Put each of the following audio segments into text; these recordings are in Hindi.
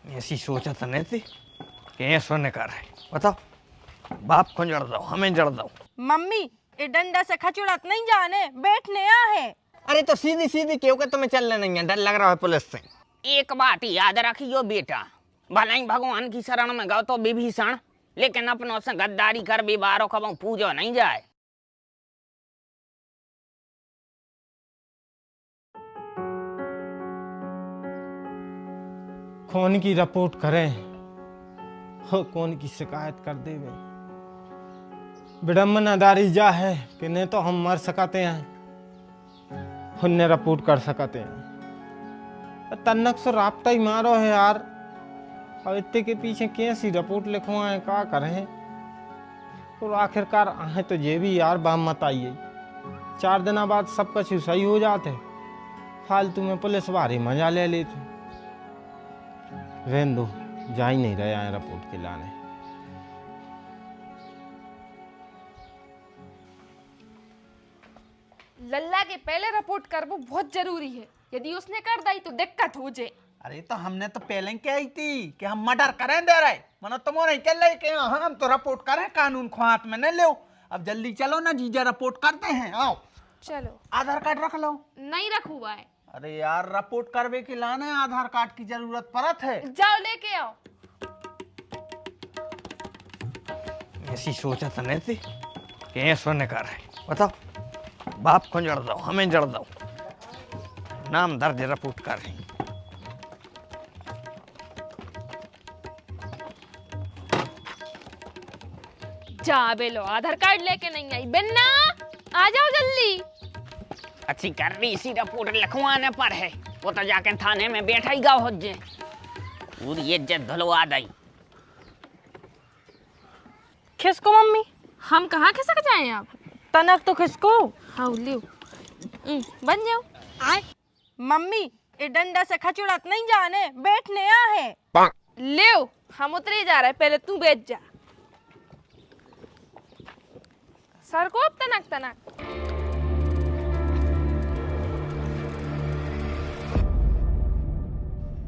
ऐसी सोचा था नहीं थी कि ये सोने का रहे। बताओ, बाप को जड़ दो, हमें जड़ दो। मम्मी ये डंडा से खचुड़त नहीं जाने, बैठने आ है। अरे तो सीधी सीधी क्यों कि तुम्हें चलने नहीं है, डर लग रहा है पुलिस से। एक बात याद रखियो बेटा, भले ही भगवान की शरण में गौ तो विभीषण, लेकिन अपनों से गद्दारी कर भी बारो कबो पूजो नहीं जाए। कौन की रिपोर्ट करें हो, कौन की शिकायत कर दे वे। विडम्बनादारी जा है कि नहीं तो हम मर सकते हैं, उन्हें रिपोर्ट कर सकते हैं। तन्नक से राब्ता ही मारो है यार, और इतने के पीछे कैसी रिपोर्ट लिखवाएं, क्या करें। तो आखिरकार आए तो ये भी यार बाम मत आइए, 4 दिन बाद सब कुछ सही हो जाते, फालतू में पुलिस वाले मजा ले लेते। रहने दो, जा ही नहीं रहे आए रिपोर्ट के लाने। लल्ला के पहले रिपोर्ट करना बहुत जरूरी है, यदि उसने कर दी तो दिक्कत हो जाए। अरे तो हमने तो पहले क्या आई थी कि हम मर्डर करें दे रहे, मनो तुम नहीं चल रही कि हम तो रिपोर्ट करें, कानून को हाथ में न लो। अब जल्दी चलो ना जीजा, रिपोर्ट करते हैं। आओ चलो। आधार कार्ड रख लो। नहीं रखूआ है। अरे यार रिपोर्ट करवे के लाने आधार कार्ड की जरूरत पड़त है। जाओ लेके आओ। ऐसी सोचा था नहीं थी कि ये सोने का रहे। बताओ, बाप को जड़ दो, हमें जड़ दो। नाम दर्ज रिपोर्ट कर रही। जा बेलो, आधार कार्ड लेके नहीं आई। बिन्ना आ जाओ जल्दी। अच्छी कर रही इसी रिपोर्ट लिखवाने पर है, वो तो जाके थाने में बैठा ही गाँव हो जाए, पूरी इज्जत धुलवा दी। खिसको मम्मी। हम कहाँ खिसक जाएं आप? तनक तो खिसको। हाँ लियो। बन जाओ। आए मम्मी ये डंडा से खचुड़त नहीं जाने, बैठने आ है। लियो, हम उतरे जा रहे, पहले तू बैठ जा। सर को अब तनक तनक।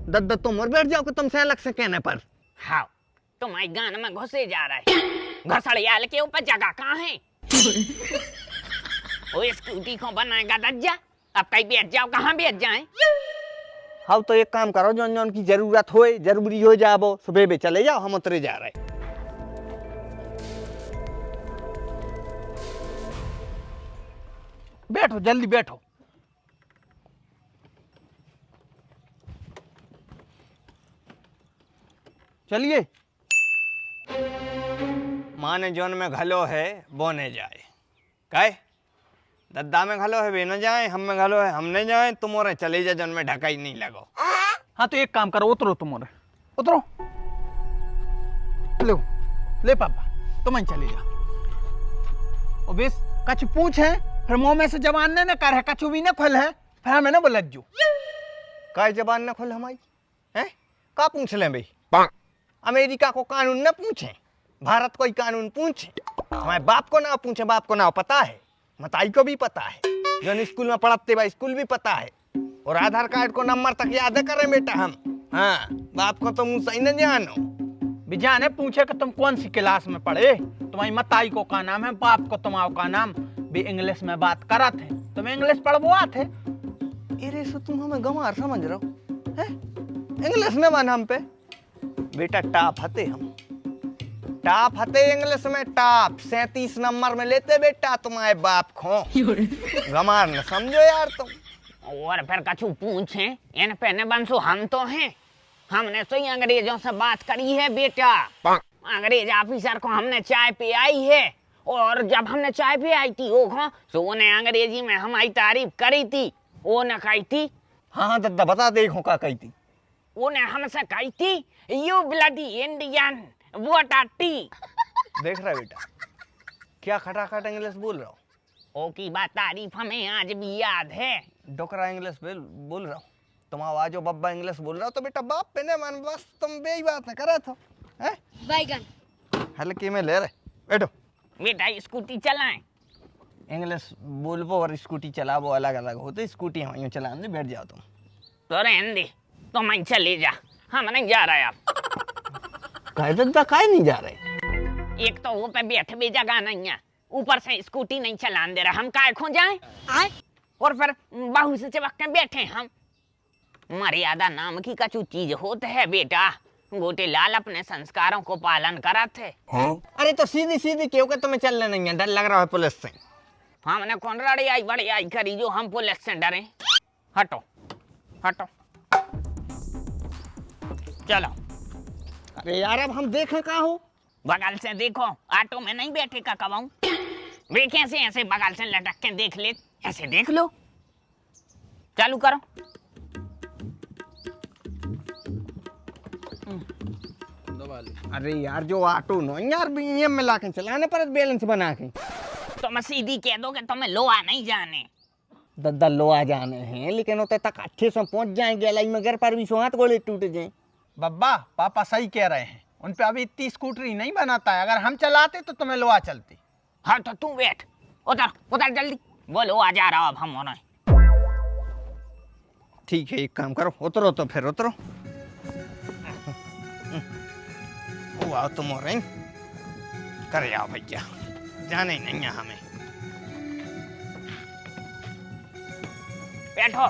दद्दा तुम और बैठ जाओ कि तुमसे अलग से कहने पर। हाँ, तुम्हारे गान में घुसे जा रहा है, घसड़ियाल के ऊपर जगह कहाँ है? वो स्कूटी को बनाएगा दज्जा, अब कहीं बैठ जाओ, कहाँ बैठ जाए? हाँ तो एक काम करो, जौन जौन की जरूरत हो, जरूरी हो जाओ, सुबह भी चले जाओ, हम उतरे जा रहे। बैठो जल्दी बैठो। चलिए। माने जौन में घलो है वो न जाए, काहे दद्दा में घलो है वे न जाए, हम में घलो है हम न जाए, तुम और चले जा जौन में ढका ही नहीं लगो। हाँ तो एक काम करो, उतरो तुम और उतरो। लो ले पापा, तुम चले जा। और बेस कछ पूछ है, फिर मुंह में से जबान ने न कर है, कछु भी न खुल है, फिर हमें न बोलत जो। काय जबान न खुल हमारी है, का पूछ लें भाई? अमेरिका को कानून न पूछे, भारत को ही कानून पूछे। हमारे बाप को ना पूछे, बाप को ना पता है, मताई को भी पता है, जो स्कूल में पढ़ते भाई स्कूल भी पता है, और आधार कार्ड को नंबर तक याद करें बेटा हम। हाँ, बाप को तो मुँह सही न जानो। बिजा ने पूछे कि तुम कौन सी क्लास में पढ़े, तुम्हारी मताई को का नाम है, बाप को तुम्हारा का नाम, भी इंग्लिश में बात करा थे, तुम इंग्लिश पढ़वा थे। अरे सो तुम हमें गंवार समझ रहे हो है? इंग्लिश में वन हम पे बेटा टॉप हते, हम टॉप हते इंग्लिश में, टॉप 37 नंबर में लेते बेटा तुम्हारे बाप को। गंवार न समझो यार तुम। और फिर कछु पूछे इन पे न बंसो, हम तो हैं, हमने तो ही अंग्रेजों से बात करी है बेटा। अंग्रेज ऑफिसर को हमने चाय पिलाई है, और जब हमने चाय पिलाई थी वो तो उन्हें अंग्रेजी में हमारी तारीफ करी थी। वो ने कही थी, हाँ दद्दा बता देखो का कही थी। उन्हें हमसे कही थी, you bloody Indian what R T. देख रहा है बेटा क्या खटाखट इंग्लिश बोल रहा हूँ। ओ की बात तारीफ हमें आज भी याद है। डोकरा इंग्लिश बोल रहा हूँ, तुम आवाजो बब्बा इंग्लिश बोल रहा हो, तो बेटा बाप पे ने मन, बस तुम बे ही बात न करे तो है। बैगन हल्के में ले रहे, बैठो। बेटा स्कूटी चलाएं। इंग्लिश बोलबो और स्कूटी चलाबो अलग अलग होते, स्कूटी हम यूँ चला दे, बैठ जाओ तुम। तो रहने दे, तुम चले जा, हम नहीं जा रहे अब। कह दद्दा काहे नहीं जा रहे? एक तो वो पे बैठे भी जगह नहीं है, ऊपर से स्कूटी नहीं चलाने दे रहा, हम काय खो जाए आए? और फिर बहू से चिपक के बैठे हम। मर्यादा नाम की कछु चीज होते है बेटा। गोटे लाल अपने संस्कारों को पालन करा थे। अरे तो सीधी सीधी क्यों के तुम्हें चलने नहीं है? डर लग रहा है पुलिस से? हमने कौन रड़ी आई बड़ी आई करी जो हम पुलिस से डरे? हटो हटो चलो। अरे यार अब हम देखें कहाँ हो? बगल से देखो, ऑटो में नहीं बैठे का कबाऊ। वे कैसे ऐसे बगल से लटक के देख ले, ऐसे देख लो। चालू करो। अरे यार जो ऑटो नो यार बीएम में लाके चलाने पर बैलेंस बना के तो मैं सीधी कह दो कि तुम्हें लोहा नहीं जाने। दद्दा लो आ जाने हैं, लेकिन होते तक अच्छे से पहुंच जाएंगे लाई मगर पर भी सो हाथ गोले टूट जाए। बब्बा पापा सही कह रहे हैं, उन पे अभी इतनी स्कूटरी नहीं बनाता है। अगर हम चलाते तो तुम्हें लोहा चलती। हाँ तो तू बैठ, उतर उतर जल्दी। बोलो आ जा रहा अब हम होना। ठीक है, एक काम करो, उतरो तो फिर उतरो। वाह तुम हो रही कर आओ भैया, जाने ही नहीं है हमें। बैठो।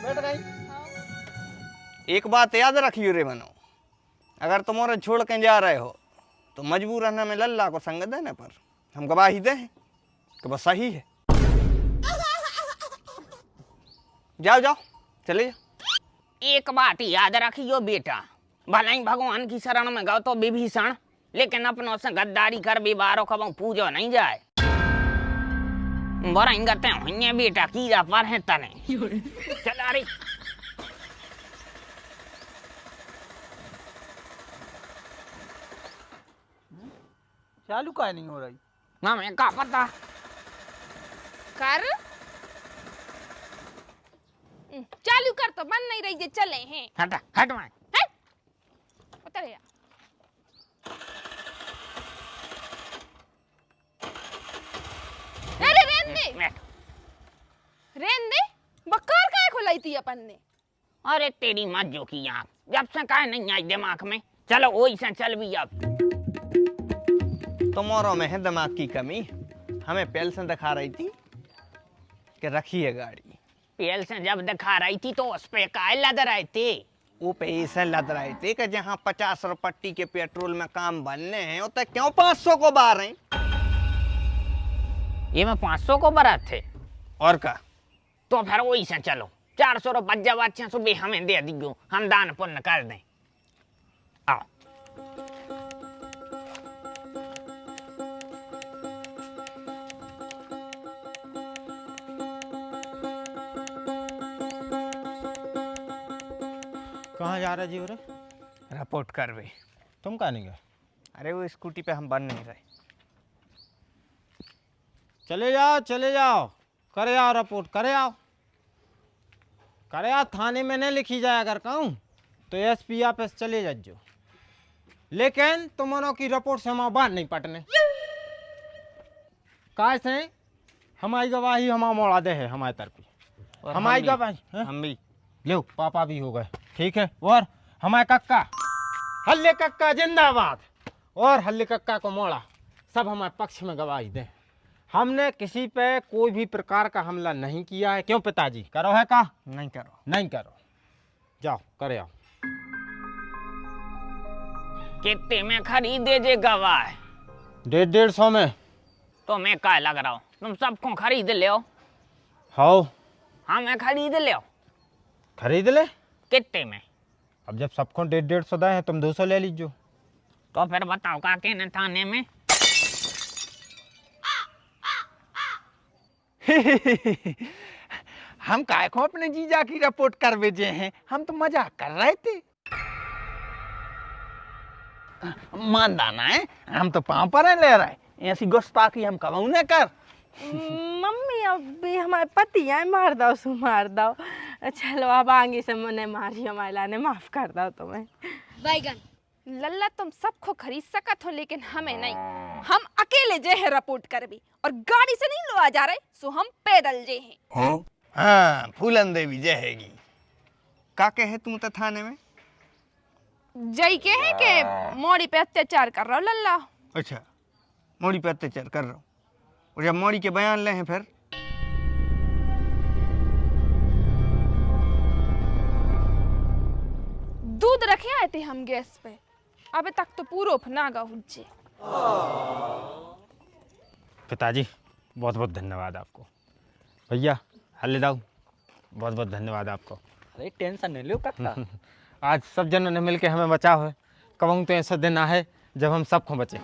बैठ गई। एक बात याद रखियो रे बनो, अगर तुम्हारे छोड़ के जा रहे हो तो मजबूरन हमें लल्ला को संग देने पर हम गवाही दे कि बस सही है। जाओ जाओ चले जाओ। एक बात याद रखियो बेटा, भले ही भगवान की शरण में गो तो विभीषण, लेकिन अपनों से गद्दारी कर बीबारों कब पूजो नहीं जाए। बड़ा इंगते हुई बेटा की जा पर है तने। चला रही चालू का नहीं हो रही? हमें का पता। कर चालू कर तो बन नहीं रही है, चले हैं। हट हट मैं उतर या। अरे रेन दे बकार काय खुलाई थी अपन ने? अरे तेरी मज्जो की आँख, जब से काहे नहीं आई दिमाग में। चलो वही से चल भी अब। तुम्हारों में है दिमाग की कमी। हमें पहले से दिखा रही थी कि रखिए गाड़ी। पेल से जब दिखा रही थी तो उस पे काय लद रहे थे? वो पैसे लद रहे थे कि जहाँ 50 रुपट्टी के पेट्रोल में काम बनने हैं उतने क्यों 500 को बार हैं? ये में 500 को बरात थे। और का तो फिर वही से चलो, 400 रुपये जब अच्छा सुबह हमें दे दियो, हम दान पुण्य कर दें। आओ। कहाँ जा रहे जी? हो रिपोर्ट कर वे। तुम कहाँ नहीं गए? अरे वो स्कूटी पे हम बन नहीं रहे। चले जाओ, करे आओ रिपोर्ट, करे आओ थाने में नहीं लिखी जाए। अगर कहूँ तो एसपी ऑफिस चले जाओ, लेकिन तुम्हारों की रिपोर्ट से हम बात नहीं पटने। काय से हमारी गवाही हम मोड़ा दे है हमारी तरफ। हमारी गवाही हम भी लो, पापा भी हो गए, ठीक है। और हमारे कक्का हल्ले कक्का जिंदाबाद, और हल्ले कक्का को मोड़ा, सब हमारे पक्ष में गवाही दे। हमने किसी पे कोई भी प्रकार का हमला नहीं किया है। क्यों पिताजी, करो है का? नहीं करो। नहीं करो, जाओ करे आओ। कितने में खरीदे जे गवाह? 150 में। तो मैं काय लग रहा हूँ, तुम सबको खरीद ले। हाँ हमें खरीद ले। खरीद ले। कितने में? अब जब सबको 150 दे है, तुम 200 ले लीजिए। तो फिर बताओ का कहने थाने में? हम काय को अपने जीजा की रिपोर्ट कर भेजे हैं, हम तो मजाक कर रहे थे। मान दाना है, हम तो पाँव पर ले रहे, ऐसी गुस्ताखी हम कबाऊ न कर। मम्मी अभी हमारे पति आए, मार दो सु मार दो। चलो अब आगे से मने मारी हमारे लाने, माफ कर दो तुम्हें। बैगन लल्ला तुम सबको खरीद सकत हो, लेकिन हमें नहीं। हम अकेले जे है रिपोर्ट करबी और गाड़ी से नहीं लो आ जा रहे सो हम पैदल जे हैं। हाँ फूलन देवी जहेगी। का कहे तुम तो थाने में? जय के है कि मोड़ी पे अत्याचार कर रहा हो लल्ला। अच्छा मोड़ी पे अत्याचार कर रहा हूँ, और जब मोड़ी के बयान ले हैं फिर? दूध रखे आए थे हम गैस पे, अबे तक तो पूरो फनागा हुज्जे। पिताजी बहुत बहुत धन्यवाद आपको। भैया हल्ले दाऊ बहुत बहुत धन्यवाद आपको। अरे टेंशन नहीं लो काका। आज सब जनों ने मिलके हमें बचाव है। कहूँ तो ऐसा दिन आए जब हम सबको बचे।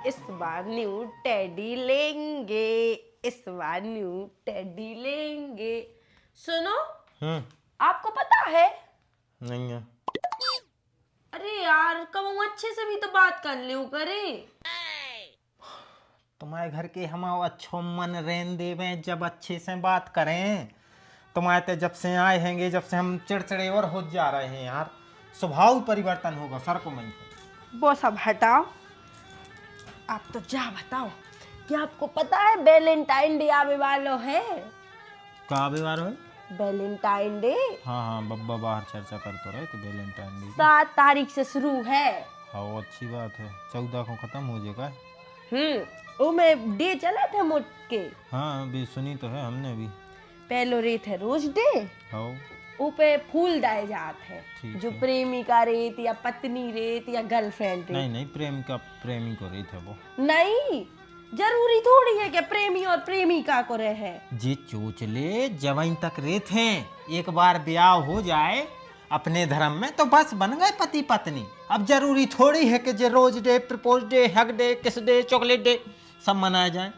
इस बार न्यू टेडी लेंगे, इस बार न्यू टेडी लेंगे। सुनो, आपको पता है? नहीं है। अरे यार कब अच्छे से भी तो बात कर लियो करे। तुम्हारे घर के हम अच्छो मन रेन देवे जब अच्छे से बात करें। तुम्हारे तो जब से आए हैंगे, जब से हम चिड़चिड़े और हो जा रहे हैं यार, स्वभाव परिवर्तन होगा सर को मन को। वो सब हटाओ, आप तो जा बताओ कि आपको पता है वैलेंटाइन डे आने वाला है। का व्यवहार है? वैलेंटाइन डे हाँ हाँ बब्बा बाहर चर्चा कर तो रहे थे वैलेंटाइन डे। 7 तारीख से शुरू है। हाँ वो अच्छी बात है, 14 को खत्म हो जाएगा। वो में डे चला था मोट के। हाँ भी सुनी तो है हमने भी। पहलो रेत है रोज डे, हाँ ऊपे फूल डाले जाते हैं, ठीक जो है। प्रेमिका रेत या पत्नी रेत या गर्लफ्रेंड रेत। नहीं नहीं प्रेमी को रही थे वो। नहीं, जरूरी थोड़ी है कि प्रेमी और प्रेमिका को रहे। जी चोचले जवाइन तक रेत हैं, एक बार ब्याह हो जाए अपने धर्म में तो बस बन गए पति पत्नी। अब जरूरी थोड़ी है कि जो rose day, propose day, hug day, kiss day, chocolate day सब मनाया जाए।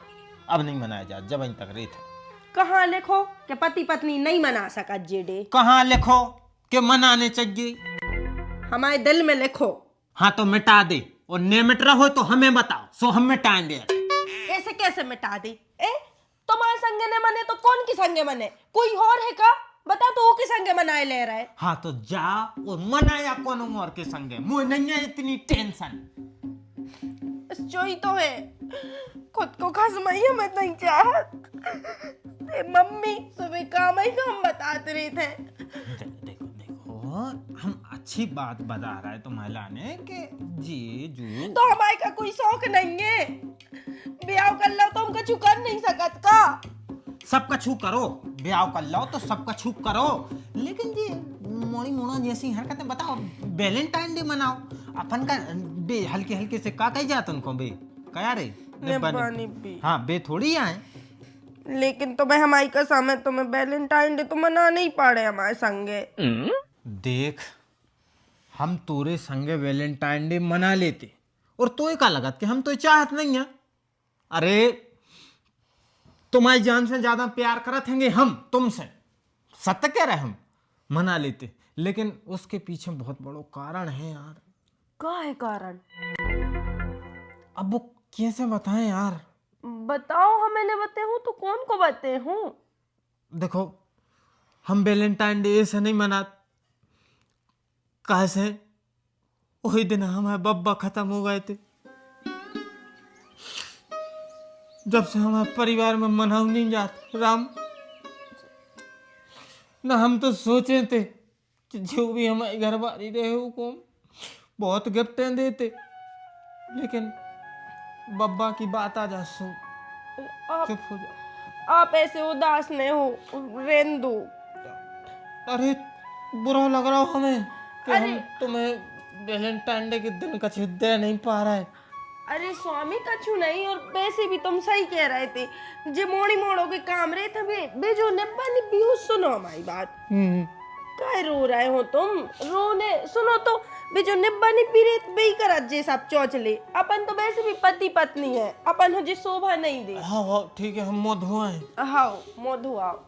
अब नहीं मनाया जाए, जवाइन तक रेत है। कहाँ लिखो कि पति पत्नी नहीं मना सका जे डे? कहाँ लिखो कि मनाने चाहिए? हमारे दिल में लिखो। हाँ तो मिटा दे, और ने मिट रहा हो तो हमें बताओ, सो हम मिटाएंगे। ऐसे कैसे मिटा दे? तुम्हारे संगे ने मने तो कौन की संगे मने? कोई और है का? बता तो वो के संगे मनाए ले रहा है। हाँ तो जा और मनाया कौन और के संगे, मुझे नहीं है इतनी टेंशन। जो ही तो है, खुद को खसमैया मत नहीं चाहत। मम्मी सुबह काम ही काम बताते रहे थे। देखो देखो हम अच्छी बात बता रहा है तुम्हारे लाने के जी जू। तो हमारे का कोई शौक नहीं है, ब्याह कर लो तो हम कछु कर नहीं सकत का। सब कछु करो, ब्याह कर लो तो सब कछु करो, लेकिन जी मोड़ी मोड़ा जैसी हरकतें बताओ। वैलेंटाइन डे मनाओ अपन का बे, हल्के हल्के से का कही जात उनको बे क्या रे निब्बा निब्बी। हाँ बे थोड़ी आए। लेकिन तुम्हें हमारी कसम है, तुम्हें वैलेंटाइन डे तो मना नहीं पाड़े हमारे संगे। देख हम तोरे संगे वैलेंटाइन डे मना लेते और तो का लगत कि हम तो चाहत नहीं है। अरे तुम्हारी जान से ज्यादा प्यार करत हैंगे हम तुमसे, सत्य कह रहे हम मना लेते, लेकिन उसके पीछे बहुत बड़ो कारण है यार। का है कारण? अब वो कैसे बताएं यार? बताओ, हमें ने बते हूँ तो कौन को बते हूँ? देखो हम वैलेंटाइन डे ऐसे नहीं मनाते, कैसे वही दिन हमारे बब्बा खत्म हो गए थे। जब से हमारे परिवार में मनाऊ नहीं जाते राम, ना हम तो सोचे थे कि जो भी हमारे घर वाली रहे को बहुत गिफ्टें देते, लेकिन बब्बा की बात आ जा सो चुप हो जा। आप ऐसे उदास नहीं हो, रेन दो। अरे बुरा लग रहा हो हमें कि हम तुम्हें वैलेंटाइन डे के दिन का दे नहीं पा रहा है। अरे स्वामी कछु नहीं, और वैसे भी तुम सही कह रहे थे, जे मोड़ी मोड़ो के काम रहे थे बे जो निब्बा निब्बी हो। सुनो हमारी बात, काय रो रहे हो तुम? रोने सुनो तो, बे जो निब्बा निब्बी रे बे ही करत जे सब चौचले। अपन तो वैसे भी पति पत्नी है, अपन हो जे शोभा नहीं दे। हाँ ठीक है हम मुँह धोआए। हाँ मुँह धुआओ।